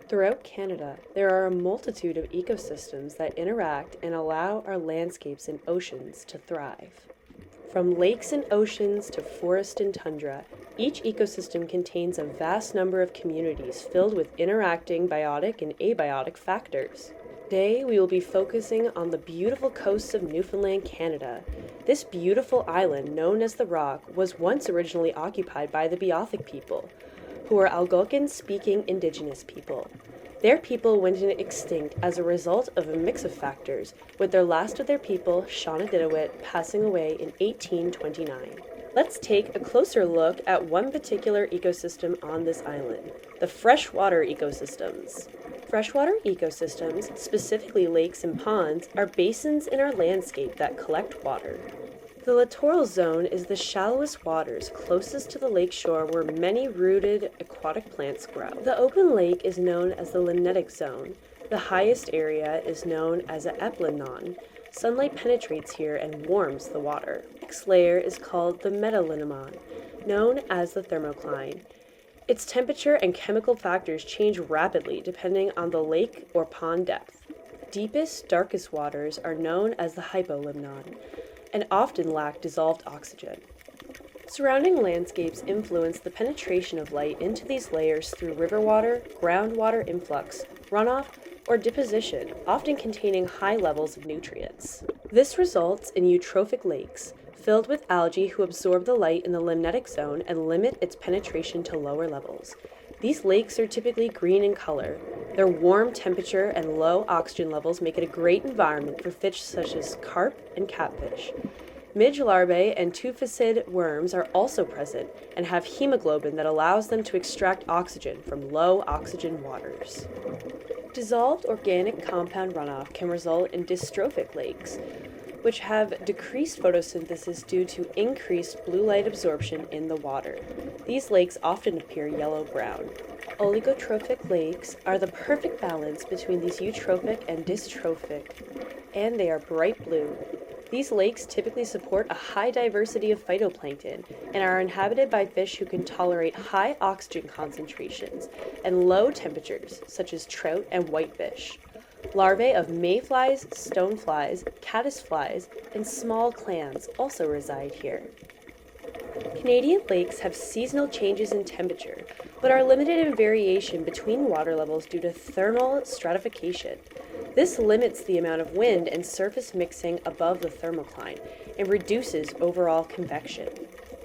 Throughout Canada, there are a multitude of ecosystems that interact and allow our landscapes and oceans to thrive. From lakes and oceans to forest and tundra, each ecosystem contains a vast number of communities filled with interacting biotic and abiotic factors. Today, we will be focusing on the beautiful coasts of Newfoundland, Canada. This beautiful island, known as the Rock, was once originally occupied by the Beothuk people, who are Algonquin-speaking Indigenous people. Their people went extinct as a result of a mix of factors, with their last of their people, Shawnee-Diniwit, passing away in 1829. Let's take a closer look at one particular ecosystem on this island, the freshwater ecosystems. Freshwater ecosystems, specifically lakes and ponds, are basins in our landscape that collect water. The littoral zone is the shallowest waters closest to the lake shore where many rooted aquatic plants grow. The open lake is known as the linetic zone. The highest area is known as a eplenon. Sunlight penetrates here and warms the water. The next layer is called the metalinemon, known as the thermocline. Its temperature and chemical factors change rapidly depending on the lake or pond depth. Deepest, darkest waters are known as the hypolimnon and often lack dissolved oxygen. Surrounding landscapes influence the penetration of light into these layers through river water, groundwater influx, runoff, or deposition, often containing high levels of nutrients. This results in eutrophic lakes, filled with algae who absorb the light in the limnetic zone and limit its penetration to lower levels. These lakes are typically green in color. Their warm temperature and low oxygen levels make it a great environment for fish such as carp and catfish. Midge larvae and tufficid worms are also present and have hemoglobin that allows them to extract oxygen from low oxygen waters. Dissolved organic compound runoff can result in dystrophic lakes, which have decreased photosynthesis due to increased blue light absorption in the water. These lakes often appear yellow-brown. Oligotrophic lakes are the perfect balance between these eutrophic and dystrophic, and they are bright blue. These lakes typically support a high diversity of phytoplankton and are inhabited by fish who can tolerate high oxygen concentrations and low temperatures, such as trout and whitefish. Larvae of mayflies, stoneflies, caddisflies, and small clams also reside here. Canadian lakes have seasonal changes in temperature, but are limited in variation between water levels due to thermal stratification. This limits the amount of wind and surface mixing above the thermocline and reduces overall convection.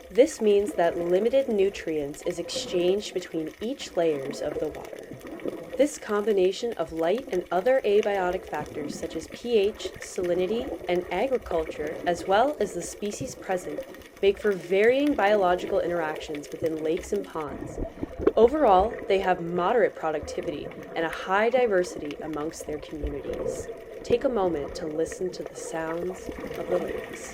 This means that limited nutrients is exchanged between each layers of the water. This combination of light and other abiotic factors such as pH, salinity, and agriculture, as well as the species present, make for varying biological interactions within lakes and ponds. Overall, they have moderate productivity and a high diversity amongst their communities. Take a moment to listen to the sounds of the lakes.